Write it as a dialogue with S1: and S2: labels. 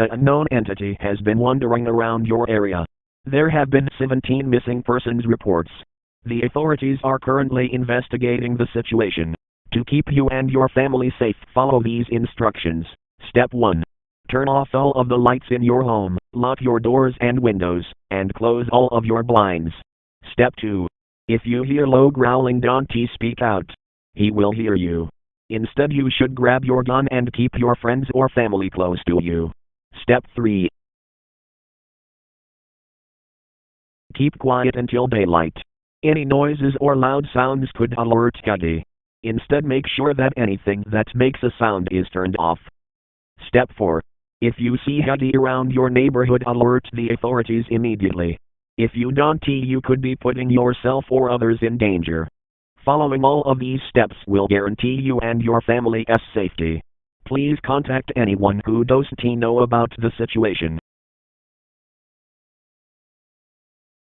S1: an unknown entity has been wandering around your area. There have been 17 missing persons reports. The authorities are currently investigating the situation. To keep you and your family safe, follow these instructions. Step 1. Turn off all of the lights in your home, lock your doors and windows, and close all of your blinds. Step 2. If you hear low growling, don't speak out. He will hear you. Instead, you should grab your gun and keep your friends or family close to you. Step 3. Keep quiet until daylight. Any noises or loud sounds could alert huggy. Instead, make sure that anything that makes a sound is turned off. Step 4. If you see huggy around your neighborhood, alert the authorities immediately. If you don't, you could be putting yourself or others in danger. Following all of these steps will guarantee you and your family's safety. Please contact anyone who doesn't know about the situation.